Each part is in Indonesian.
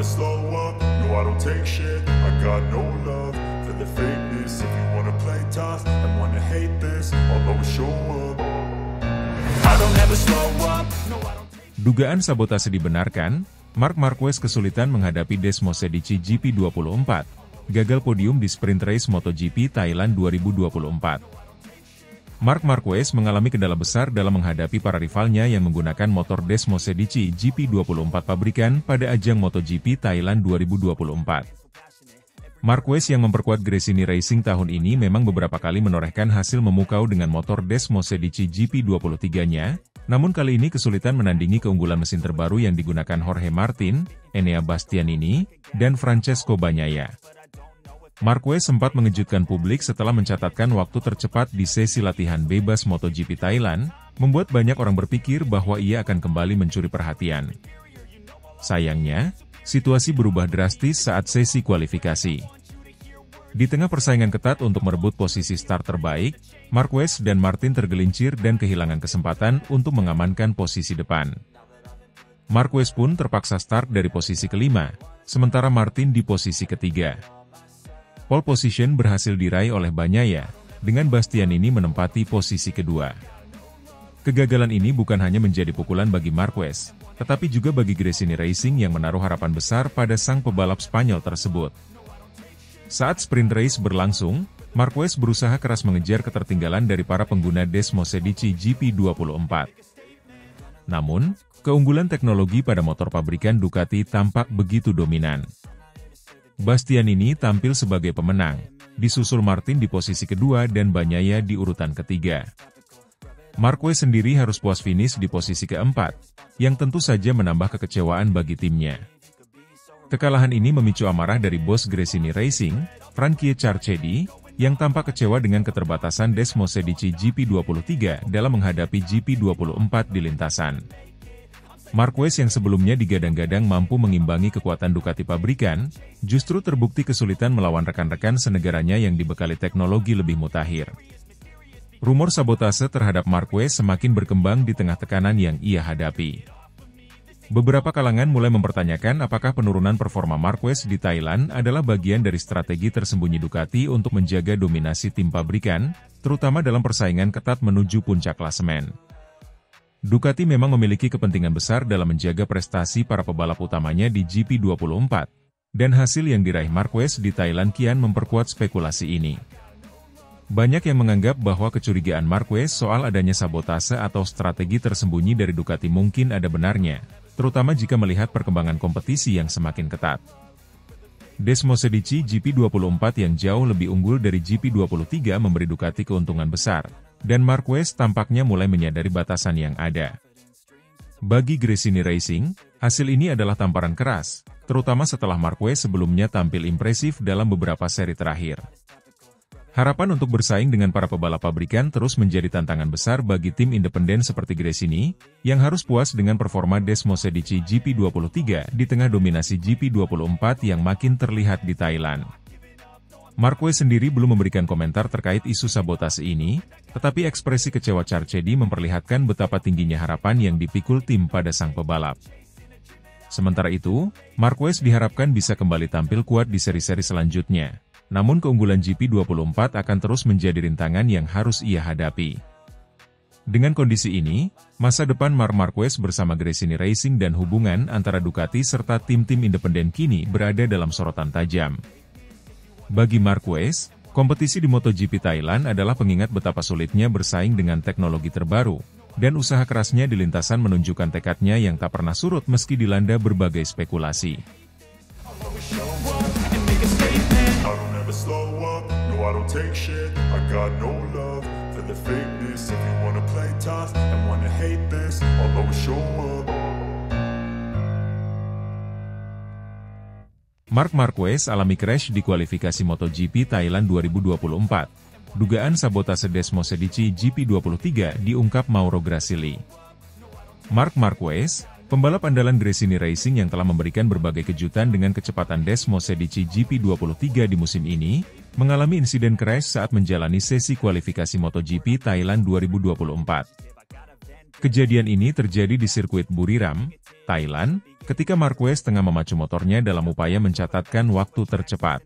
never slow up, no I don't take shit. I got no love for the fakeness. If you wanna play tough and wanna hate this, I'll always show up. I don't ever slow up, no I don't take. Dugaan sabotase dibenarkan, Marc Marquez kesulitan menghadapi Desmose di GP24, gagal podium di sprint race MotoGP Thailand 2024. Marc Marquez mengalami kendala besar dalam menghadapi para rivalnya yang menggunakan motor Desmose di GP24 pabrikan pada ajang MotoGP Thailand 2024. Marquez yang memperkuat Gresini Racing tahun ini memang beberapa kali menorehkan hasil memukau dengan motor Desmose di GP23-nya, namun kali ini kesulitan menandingi keunggulan mesin terbaru yang digunakan Jorge Martin, Enea Bastianini, dan Francesco Bagnaia. Marquez sempat mengejutkan publik setelah mencatatkan waktu tercepat di sesi latihan bebas MotoGP Thailand, membuat banyak orang berpikir bahwa ia akan kembali mencuri perhatian. Sayangnya, situasi berubah drastis saat sesi kualifikasi. Di tengah persaingan ketat untuk merebut posisi start terbaik, Marquez dan Martin tergelincir dan kehilangan kesempatan untuk mengamankan posisi depan. Marquez pun terpaksa start dari posisi kelima, sementara Martin di posisi ketiga. Pole position berhasil diraih oleh Bagnaia, dengan Bastianini menempati posisi kedua. Kegagalan ini bukan hanya menjadi pukulan bagi Marquez, tetapi juga bagi Gresini Racing yang menaruh harapan besar pada sang pebalap Spanyol tersebut. Saat sprint race berlangsung, Marquez berusaha keras mengejar ketertinggalan dari para pengguna Desmose di GP24. Namun, keunggulan teknologi pada motor pabrikan Ducati tampak begitu dominan. Bastianini tampil sebagai pemenang, disusul Martin di posisi kedua dan Bagnaia di urutan ketiga. Marquez sendiri harus puas finish di posisi keempat, yang tentu saja menambah kekecewaan bagi timnya. Kekalahan ini memicu amarah dari bos Gresini Racing, Frankie Carchedi, yang tampak kecewa dengan keterbatasan Desmose di GP23 dalam menghadapi GP24 di lintasan. Marquez yang sebelumnya digadang-gadang mampu mengimbangi kekuatan Ducati pabrikan, justru terbukti kesulitan melawan rekan-rekan senegaranya yang dibekali teknologi lebih mutakhir. Rumor sabotase terhadap Marquez semakin berkembang di tengah tekanan yang ia hadapi. Beberapa kalangan mulai mempertanyakan apakah penurunan performa Marquez di Thailand adalah bagian dari strategi tersembunyi Ducati untuk menjaga dominasi tim pabrikan, terutama dalam persaingan ketat menuju puncak klasemen. Ducati memang memiliki kepentingan besar dalam menjaga prestasi para pebalap utamanya di GP24, dan hasil yang diraih Marquez di Thailand kian memperkuat spekulasi ini. Banyak yang menganggap bahwa kecurigaan Marquez soal adanya sabotase atau strategi tersembunyi dari Ducati mungkin ada benarnya, terutama jika melihat perkembangan kompetisi yang semakin ketat. Desmose di GP24 yang jauh lebih unggul dari GP23 memberi Ducati keuntungan besar, dan Marquez tampaknya mulai menyadari batasan yang ada. Bagi Gresini Racing, hasil ini adalah tamparan keras, terutama setelah Marquez sebelumnya tampil impresif dalam beberapa seri terakhir. Harapan untuk bersaing dengan para pebalap pabrikan terus menjadi tantangan besar bagi tim independen seperti Gresini, yang harus puas dengan performa Desmose di GP23 di tengah dominasi GP24 yang makin terlihat di Thailand. Marquez sendiri belum memberikan komentar terkait isu sabotase ini, tetapi ekspresi kecewa Carchedi memperlihatkan betapa tingginya harapan yang dipikul tim pada sang pebalap. Sementara itu, Marquez diharapkan bisa kembali tampil kuat di seri-seri selanjutnya, namun keunggulan GP24 akan terus menjadi rintangan yang harus ia hadapi. Dengan kondisi ini, masa depan Marc Marquez bersama Gresini Racing dan hubungan antara Ducati serta tim-tim independen kini berada dalam sorotan tajam. Bagi Marquez, kompetisi di MotoGP Thailand adalah pengingat betapa sulitnya bersaing dengan teknologi terbaru, dan usaha kerasnya di lintasan menunjukkan tekadnya yang tak pernah surut meski dilanda berbagai spekulasi. Marc Marquez alami crash di kualifikasi MotoGP Thailand 2024. Dugaan sabotase Desmose di GP23 diungkap Mauro Grasili. Marc Marquez, pembalap andalan Gresini Racing yang telah memberikan berbagai kejutan dengan kecepatan Desmose di GP23 di musim ini, mengalami insiden crash saat menjalani sesi kualifikasi MotoGP Thailand 2024. Kejadian ini terjadi di sirkuit Buriram, Thailand, ketika Marquez tengah memacu motornya dalam upaya mencatatkan waktu tercepat.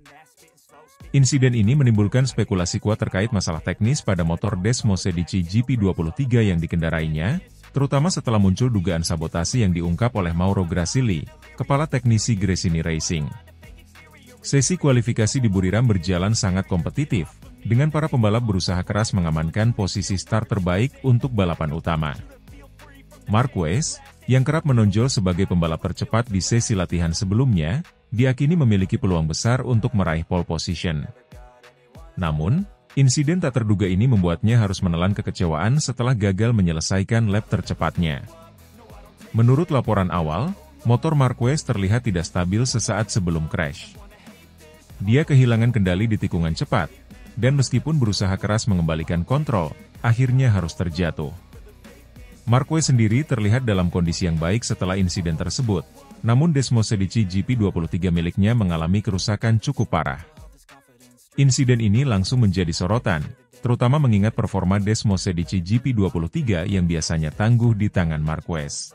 Insiden ini menimbulkan spekulasi kuat terkait masalah teknis pada motor Desmosedici GP23 yang dikendarainya, terutama setelah muncul dugaan sabotase yang diungkap oleh Mauro Gracili, kepala teknisi Gresini Racing. Sesi kualifikasi di Buriram berjalan sangat kompetitif, dengan para pembalap berusaha keras mengamankan posisi start terbaik untuk balapan utama. Marquez, yang kerap menonjol sebagai pembalap tercepat di sesi latihan sebelumnya, diakini memiliki peluang besar untuk meraih pole position. Namun, insiden tak terduga ini membuatnya harus menelan kekecewaan setelah gagal menyelesaikan lap tercepatnya. Menurut laporan awal, motor Marquez terlihat tidak stabil sesaat sebelum crash. Dia kehilangan kendali di tikungan cepat, dan meskipun berusaha keras mengembalikan kontrol, akhirnya harus terjatuh. Marquez sendiri terlihat dalam kondisi yang baik setelah insiden tersebut, namun Desmosedici GP23 miliknya mengalami kerusakan cukup parah. Insiden ini langsung menjadi sorotan, terutama mengingat performa Desmosedici GP23 yang biasanya tangguh di tangan Marquez.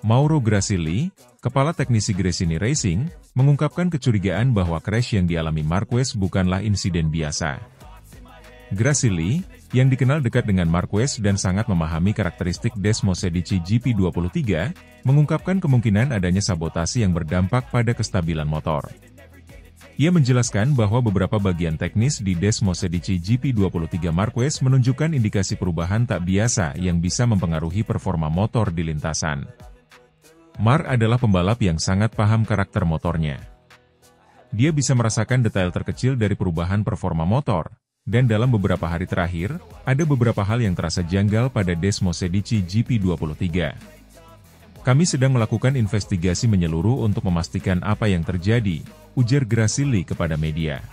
Mauro Gracili, kepala teknisi Gresini Racing, mengungkapkan kecurigaan bahwa crash yang dialami Marquez bukanlah insiden biasa. Gracili, yang dikenal dekat dengan Marquez dan sangat memahami karakteristik Desmosedici GP23, mengungkapkan kemungkinan adanya sabotase yang berdampak pada kestabilan motor. Ia menjelaskan bahwa beberapa bagian teknis di Desmosedici GP23 Marquez menunjukkan indikasi perubahan tak biasa yang bisa mempengaruhi performa motor di lintasan. Mar adalah pembalap yang sangat paham karakter motornya. Dia bisa merasakan detail terkecil dari perubahan performa motor, dan dalam beberapa hari terakhir, ada beberapa hal yang terasa janggal pada Desmosedici GP23. Kami sedang melakukan investigasi menyeluruh untuk memastikan apa yang terjadi, ujar Gracili kepada media.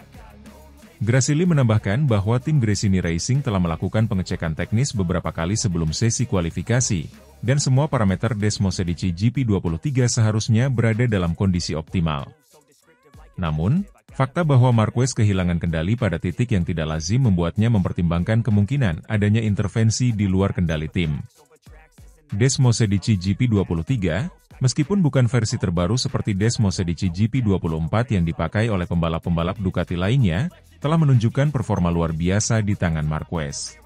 Gracili menambahkan bahwa tim Gresini Racing telah melakukan pengecekan teknis beberapa kali sebelum sesi kualifikasi, dan semua parameter Desmosedici GP23 seharusnya berada dalam kondisi optimal. Namun, fakta bahwa Marquez kehilangan kendali pada titik yang tidak lazim membuatnya mempertimbangkan kemungkinan adanya intervensi di luar kendali tim. Desmosedici GP23, meskipun bukan versi terbaru seperti Desmosedici GP24 yang dipakai oleh pembalap-pembalap Ducati lainnya, telah menunjukkan performa luar biasa di tangan Marquez.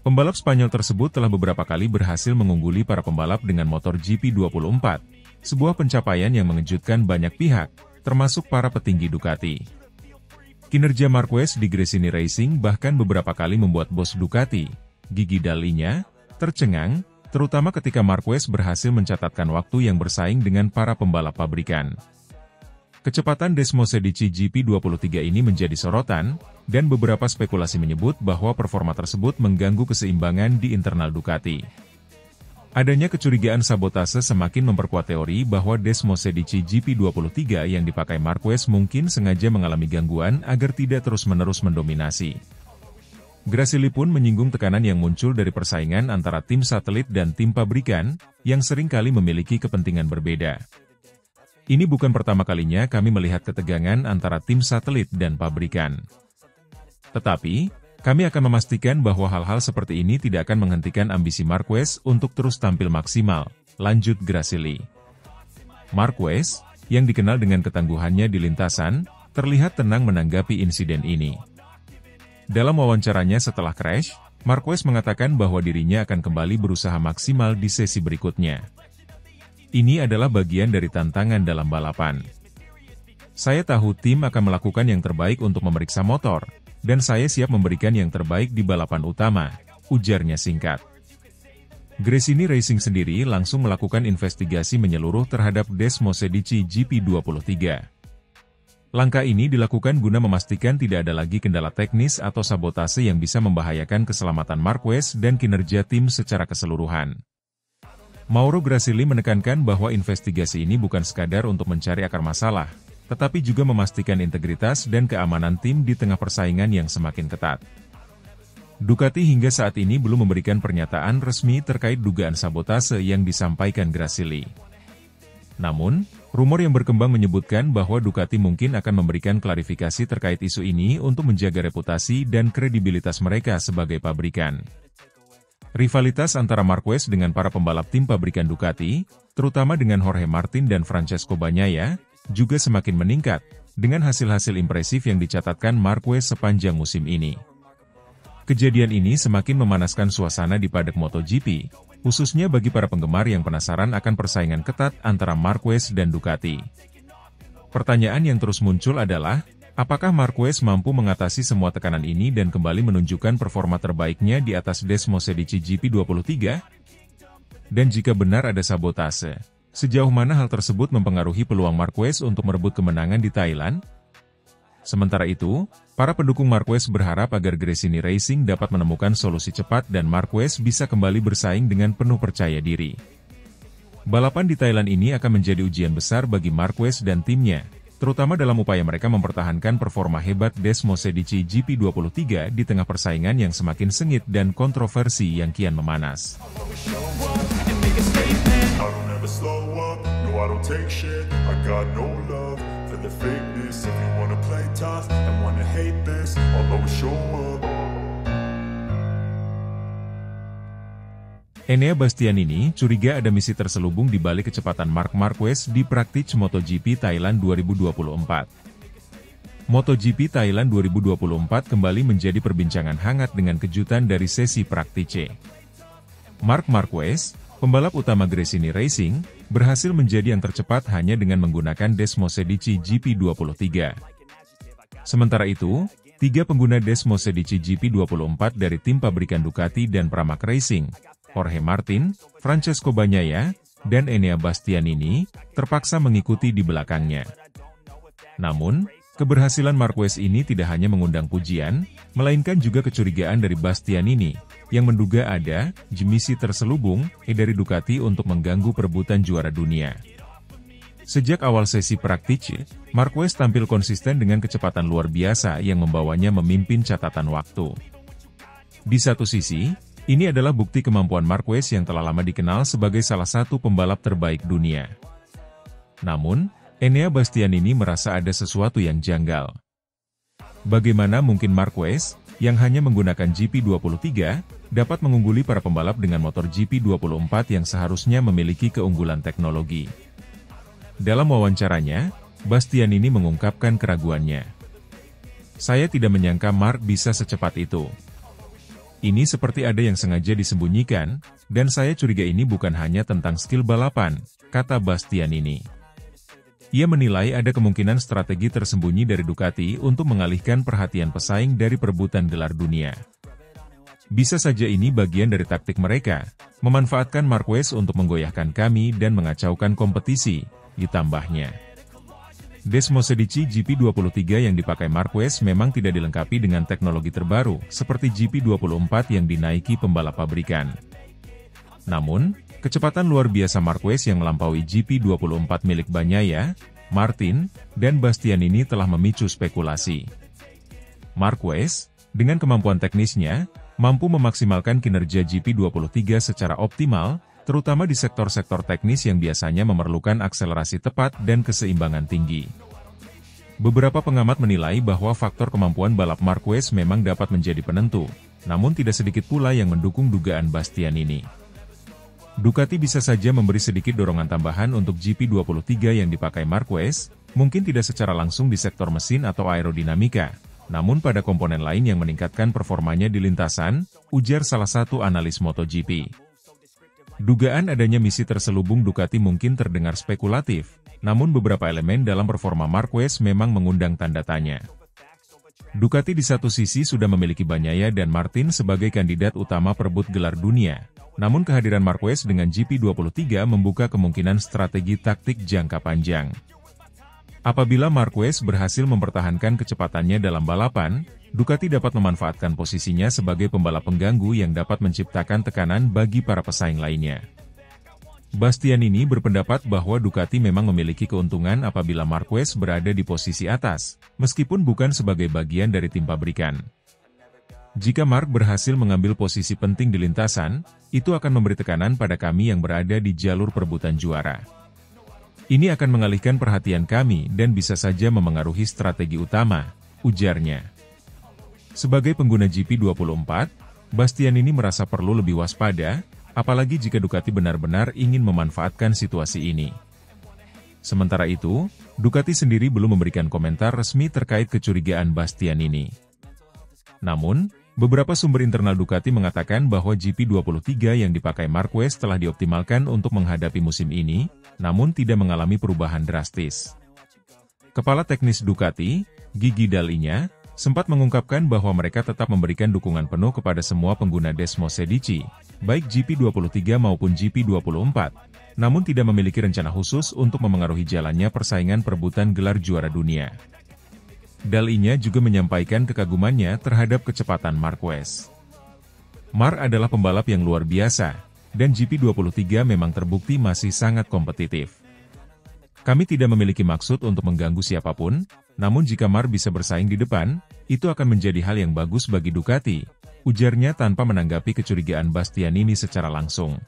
Pembalap Spanyol tersebut telah beberapa kali berhasil mengungguli para pembalap dengan motor GP24, sebuah pencapaian yang mengejutkan banyak pihak, termasuk para petinggi Ducati. Kinerja Marquez di Gresini Racing bahkan beberapa kali membuat bos Ducati, Gigi Dall'Igna, tercengang, terutama ketika Marquez berhasil mencatatkan waktu yang bersaing dengan para pembalap pabrikan. Kecepatan Desmosedici GP23 ini menjadi sorotan, dan beberapa spekulasi menyebut bahwa performa tersebut mengganggu keseimbangan di internal Ducati. Adanya kecurigaan sabotase semakin memperkuat teori bahwa Desmosedici GP23 yang dipakai Marquez mungkin sengaja mengalami gangguan agar tidak terus-menerus mendominasi. Gracili pun menyinggung tekanan yang muncul dari persaingan antara tim satelit dan tim pabrikan, yang seringkali memiliki kepentingan berbeda. Ini bukan pertama kalinya kami melihat ketegangan antara tim satelit dan pabrikan. Tetapi, kami akan memastikan bahwa hal-hal seperti ini tidak akan menghentikan ambisi Marquez untuk terus tampil maksimal, lanjut Gracili. Marquez, yang dikenal dengan ketangguhannya di lintasan, terlihat tenang menanggapi insiden ini. Dalam wawancaranya setelah crash, Marquez mengatakan bahwa dirinya akan kembali berusaha maksimal di sesi berikutnya. Ini adalah bagian dari tantangan dalam balapan. Saya tahu tim akan melakukan yang terbaik untuk memeriksa motor, dan saya siap memberikan yang terbaik di balapan utama, ujarnya singkat. Gresini Racing sendiri langsung melakukan investigasi menyeluruh terhadap Desmosedici GP23. Langkah ini dilakukan guna memastikan tidak ada lagi kendala teknis atau sabotase yang bisa membahayakan keselamatan Marquez dan kinerja tim secara keseluruhan. Mauro Gracili menekankan bahwa investigasi ini bukan sekadar untuk mencari akar masalah, tetapi juga memastikan integritas dan keamanan tim di tengah persaingan yang semakin ketat. Ducati hingga saat ini belum memberikan pernyataan resmi terkait dugaan sabotase yang disampaikan Gracili. Namun, rumor yang berkembang menyebutkan bahwa Ducati mungkin akan memberikan klarifikasi terkait isu ini untuk menjaga reputasi dan kredibilitas mereka sebagai pabrikan. Rivalitas antara Marquez dengan para pembalap tim pabrikan Ducati, terutama dengan Jorge Martin dan Francesco Bagnaia, juga semakin meningkat, dengan hasil-hasil impresif yang dicatatkan Marquez sepanjang musim ini. Kejadian ini semakin memanaskan suasana di paddock MotoGP, khususnya bagi para penggemar yang penasaran akan persaingan ketat antara Marquez dan Ducati. Pertanyaan yang terus muncul adalah, apakah Marquez mampu mengatasi semua tekanan ini dan kembali menunjukkan performa terbaiknya di atas Desmosedici GP23? Dan jika benar ada sabotase, sejauh mana hal tersebut mempengaruhi peluang Marquez untuk merebut kemenangan di Thailand? Sementara itu, para pendukung Marquez berharap agar Gresini Racing dapat menemukan solusi cepat dan Marquez bisa kembali bersaing dengan penuh percaya diri. Balapan di Thailand ini akan menjadi ujian besar bagi Marquez dan timnya, terutama dalam upaya mereka mempertahankan performa hebat Desmosedici GP23 di tengah persaingan yang semakin sengit dan kontroversi yang kian memanas. Enea Bastianini curiga ada misi terselubung di balik kecepatan Marc Marquez di Praktic MotoGP Thailand 2024. MotoGP Thailand 2024 kembali menjadi perbincangan hangat dengan kejutan dari sesi Praktice. Marc Marquez, pembalap utama Gresini Racing, berhasil menjadi yang tercepat hanya dengan menggunakan Desmosedici GP23. Sementara itu, 3 pengguna Desmosedici GP24 dari tim pabrikan Ducati dan Pramac Racing, Jorge Martin, Francesco Bagnaia, dan Enea Bastianini, terpaksa mengikuti di belakangnya. Namun, keberhasilan Marquez ini tidak hanya mengundang pujian, melainkan juga kecurigaan dari Bastianini, yang menduga ada misi terselubung dari Ducati untuk mengganggu perebutan juara dunia. Sejak awal sesi Praktice, Marquez tampil konsisten dengan kecepatan luar biasa yang membawanya memimpin catatan waktu. Di satu sisi, ini adalah bukti kemampuan Marquez yang telah lama dikenal sebagai salah satu pembalap terbaik dunia. Namun, Enea Bastianini merasa ada sesuatu yang janggal. Bagaimana mungkin Marquez, yang hanya menggunakan GP23, dapat mengungguli para pembalap dengan motor GP24 yang seharusnya memiliki keunggulan teknologi? Dalam wawancaranya, Bastianini mengungkapkan keraguannya. "Saya tidak menyangka Marc bisa secepat itu. Ini seperti ada yang sengaja disembunyikan, dan saya curiga ini bukan hanya tentang skill balapan," kata Bastianini. Ia menilai ada kemungkinan strategi tersembunyi dari Ducati untuk mengalihkan perhatian pesaing dari perebutan gelar dunia. "Bisa saja ini bagian dari taktik mereka, memanfaatkan Marquez untuk menggoyahkan kami dan mengacaukan kompetisi," ditambahnya. Desmosedici GP23 yang dipakai Marquez memang tidak dilengkapi dengan teknologi terbaru, seperti GP24 yang dinaiki pembalap pabrikan. Namun, kecepatan luar biasa Marquez yang melampaui GP24 milik Bagnaia, Martin, dan Bastianini telah memicu spekulasi. Marquez, dengan kemampuan teknisnya, mampu memaksimalkan kinerja GP23 secara optimal, terutama di sektor-sektor teknis yang biasanya memerlukan akselerasi tepat dan keseimbangan tinggi. Beberapa pengamat menilai bahwa faktor kemampuan balap Marquez memang dapat menjadi penentu, namun tidak sedikit pula yang mendukung dugaan Bastianini. Ducati bisa saja memberi sedikit dorongan tambahan untuk GP23 yang dipakai Marquez, mungkin tidak secara langsung di sektor mesin atau aerodinamika, namun pada komponen lain yang meningkatkan performanya di lintasan, ujar salah satu analis MotoGP. Dugaan adanya misi terselubung Ducati mungkin terdengar spekulatif, namun beberapa elemen dalam performa Marquez memang mengundang tanda tanya. Ducati di satu sisi sudah memiliki Bagnaia dan Martin sebagai kandidat utama perebut gelar dunia, namun kehadiran Marquez dengan GP23 membuka kemungkinan strategi taktik jangka panjang. Apabila Marquez berhasil mempertahankan kecepatannya dalam balapan, Ducati dapat memanfaatkan posisinya sebagai pembalap pengganggu yang dapat menciptakan tekanan bagi para pesaing lainnya. Bastianini berpendapat bahwa Ducati memang memiliki keuntungan apabila Marquez berada di posisi atas, meskipun bukan sebagai bagian dari tim pabrikan. Jika Marc berhasil mengambil posisi penting di lintasan, itu akan memberi tekanan pada kami yang berada di jalur perebutan juara. Ini akan mengalihkan perhatian kami dan bisa saja memengaruhi strategi utama, ujarnya. Sebagai pengguna GP24, Bastianini merasa perlu lebih waspada, apalagi jika Ducati benar-benar ingin memanfaatkan situasi ini. Sementara itu, Ducati sendiri belum memberikan komentar resmi terkait kecurigaan Bastianini. Namun, beberapa sumber internal Ducati mengatakan bahwa GP23 yang dipakai Marquez telah dioptimalkan untuk menghadapi musim ini, namun tidak mengalami perubahan drastis. Kepala teknis Ducati, Gigi Dall'Igna, sempat mengungkapkan bahwa mereka tetap memberikan dukungan penuh kepada semua pengguna Desmosedici, baik GP23 maupun GP24, namun tidak memiliki rencana khusus untuk memengaruhi jalannya persaingan perebutan gelar juara dunia. Dall'Igna juga menyampaikan kekagumannya terhadap kecepatan Marquez. Mar adalah pembalap yang luar biasa, dan GP23 memang terbukti masih sangat kompetitif. Kami tidak memiliki maksud untuk mengganggu siapapun, namun jika Mar bisa bersaing di depan, itu akan menjadi hal yang bagus bagi Ducati, ujarnya tanpa menanggapi kecurigaan Bastianini secara langsung.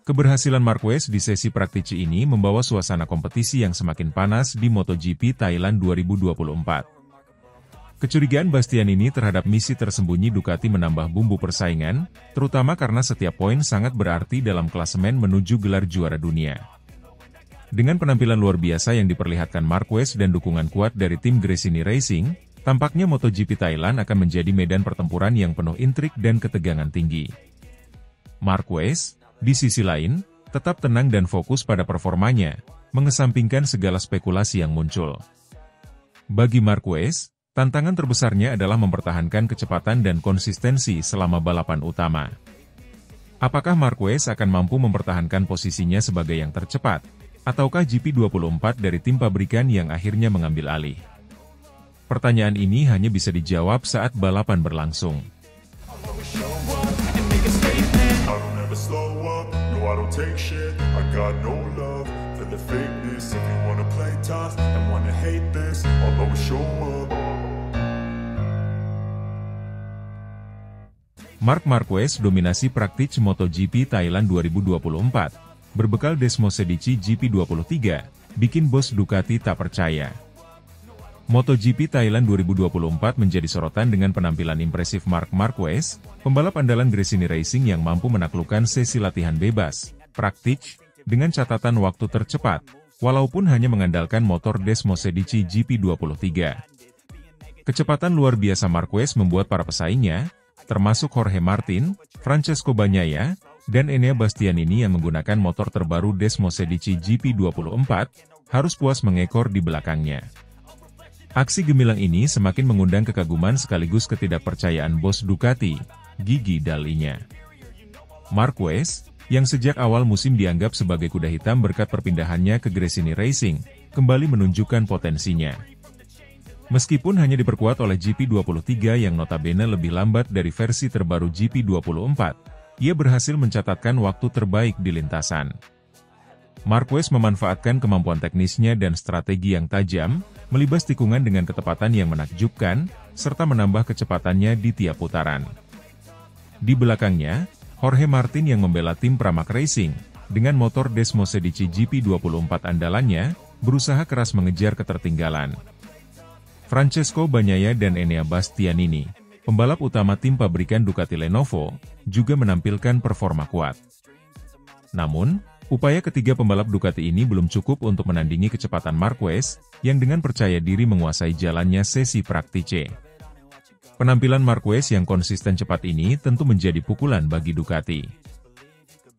Keberhasilan Marquez di sesi praktisi ini membawa suasana kompetisi yang semakin panas di MotoGP Thailand 2024. Kecurigaan Bastianini terhadap misi tersembunyi Ducati menambah bumbu persaingan, terutama karena setiap poin sangat berarti dalam klasemen menuju gelar juara dunia. Dengan penampilan luar biasa yang diperlihatkan Marquez dan dukungan kuat dari tim Gresini Racing, tampaknya MotoGP Thailand akan menjadi medan pertempuran yang penuh intrik dan ketegangan tinggi. Marquez, di sisi lain, tetap tenang dan fokus pada performanya, mengesampingkan segala spekulasi yang muncul. Bagi Marquez, tantangan terbesarnya adalah mempertahankan kecepatan dan konsistensi selama balapan utama. Apakah Marquez akan mampu mempertahankan posisinya sebagai yang tercepat? Ataukah GP24 dari tim pabrikan yang akhirnya mengambil alih? Pertanyaan ini hanya bisa dijawab saat balapan berlangsung. Marc Marquez dominasi praktis MotoGP Thailand 2024. Berbekal Desmosedici GP23, bikin bos Ducati tak percaya. MotoGP Thailand 2024 menjadi sorotan dengan penampilan impresif Marc Marquez, pembalap andalan Gresini Racing yang mampu menaklukkan sesi latihan bebas, praktis, dengan catatan waktu tercepat, walaupun hanya mengandalkan motor Desmosedici GP23. Kecepatan luar biasa Marquez membuat para pesaingnya, termasuk Jorge Martin, Francesco Bagnaia, dan Enea Bastianini yang menggunakan motor terbaru Desmosedici GP24, harus puas mengekor di belakangnya. Aksi gemilang ini semakin mengundang kekaguman sekaligus ketidakpercayaan bos Ducati, Gigi Dall'Igna. Marquez, yang sejak awal musim dianggap sebagai kuda hitam berkat perpindahannya ke Gresini Racing, kembali menunjukkan potensinya. Meskipun hanya diperkuat oleh GP23 yang notabene lebih lambat dari versi terbaru GP24, ia berhasil mencatatkan waktu terbaik di lintasan. Marquez memanfaatkan kemampuan teknisnya dan strategi yang tajam, melibas tikungan dengan ketepatan yang menakjubkan, serta menambah kecepatannya di tiap putaran. Di belakangnya, Jorge Martin yang membela tim Pramac Racing, dengan motor Desmosedici GP24 andalannya, berusaha keras mengejar ketertinggalan. Francesco Bagnaia dan Enea Bastianini, pembalap utama tim pabrikan Ducati Lenovo, juga menampilkan performa kuat. Namun, upaya ketiga pembalap Ducati ini belum cukup untuk menandingi kecepatan Marquez, yang dengan percaya diri menguasai jalannya sesi praktisi. Penampilan Marquez yang konsisten cepat ini tentu menjadi pukulan bagi Ducati.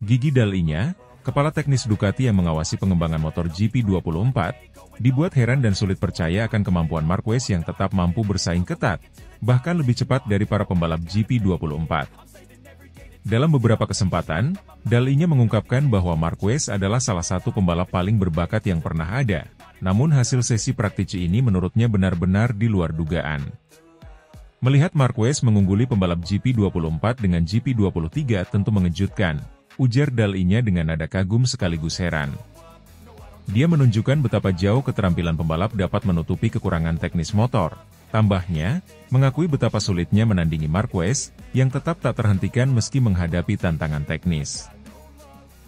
Gigi Dall'Igna, kepala teknis Ducati yang mengawasi pengembangan motor GP24, dibuat heran dan sulit percaya akan kemampuan Marquez yang tetap mampu bersaing ketat, bahkan lebih cepat dari para pembalap GP24. Dalam beberapa kesempatan, Dall'Igna mengungkapkan bahwa Marquez adalah salah satu pembalap paling berbakat yang pernah ada, namun hasil sesi praktisi ini menurutnya benar-benar di luar dugaan. Melihat Marquez mengungguli pembalap GP24 dengan GP23 tentu mengejutkan, ujar Dall'Igna dengan nada kagum sekaligus heran. Dia menunjukkan betapa jauh keterampilan pembalap dapat menutupi kekurangan teknis motor. Tambahnya, mengakui betapa sulitnya menandingi Marquez, yang tetap tak terhentikan meski menghadapi tantangan teknis.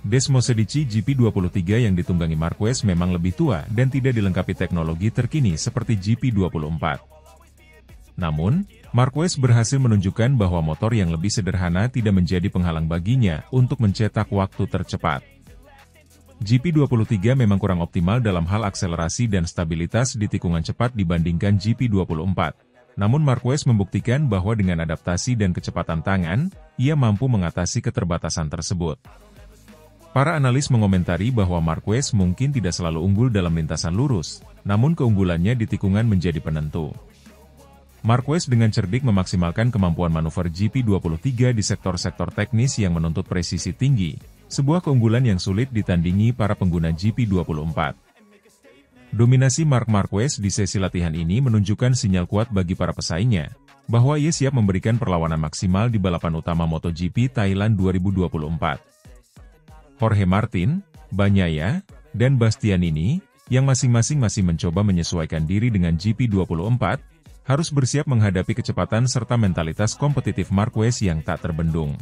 Desmosedici GP23 yang ditunggangi Marquez memang lebih tua dan tidak dilengkapi teknologi terkini seperti GP24. Namun, Marquez berhasil menunjukkan bahwa motor yang lebih sederhana tidak menjadi penghalang baginya untuk mencetak waktu tercepat. GP23 memang kurang optimal dalam hal akselerasi dan stabilitas di tikungan cepat dibandingkan GP24. Namun Marquez membuktikan bahwa dengan adaptasi dan kecepatan tangan, ia mampu mengatasi keterbatasan tersebut. Para analis mengomentari bahwa Marquez mungkin tidak selalu unggul dalam lintasan lurus, namun keunggulannya di tikungan menjadi penentu. Marquez dengan cerdik memaksimalkan kemampuan manuver GP23 di sektor-sektor teknis yang menuntut presisi tinggi, sebuah keunggulan yang sulit ditandingi para pengguna GP24. Dominasi Marc Marquez di sesi latihan ini menunjukkan sinyal kuat bagi para pesaingnya, bahwa ia siap memberikan perlawanan maksimal di balapan utama MotoGP Thailand 2024. Jorge Martin, Bagnaia, dan Bastianini, yang masing-masing masih mencoba menyesuaikan diri dengan GP24, harus bersiap menghadapi kecepatan serta mentalitas kompetitif Marquez yang tak terbendung.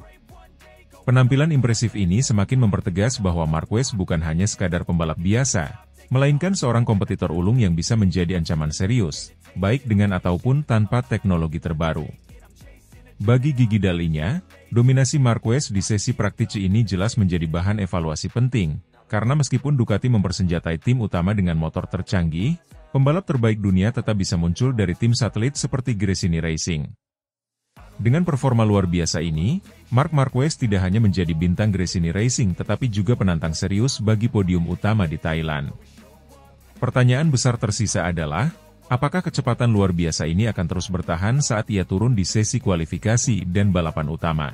Penampilan impresif ini semakin mempertegas bahwa Marquez bukan hanya sekadar pembalap biasa, melainkan seorang kompetitor ulung yang bisa menjadi ancaman serius, baik dengan ataupun tanpa teknologi terbaru. Bagi gigi dalinya, dominasi Marquez di sesi praktisi ini jelas menjadi bahan evaluasi penting, karena meskipun Ducati mempersenjatai tim utama dengan motor tercanggih, pembalap terbaik dunia tetap bisa muncul dari tim satelit seperti Gresini Racing. Dengan performa luar biasa ini, Marc Marquez tidak hanya menjadi bintang Gresini Racing tetapi juga penantang serius bagi podium utama di Thailand. Pertanyaan besar tersisa adalah, apakah kecepatan luar biasa ini akan terus bertahan saat ia turun di sesi kualifikasi dan balapan utama?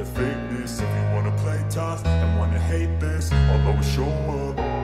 The fakeness, if you wanna play tough and wanna hate this, I'll always show up.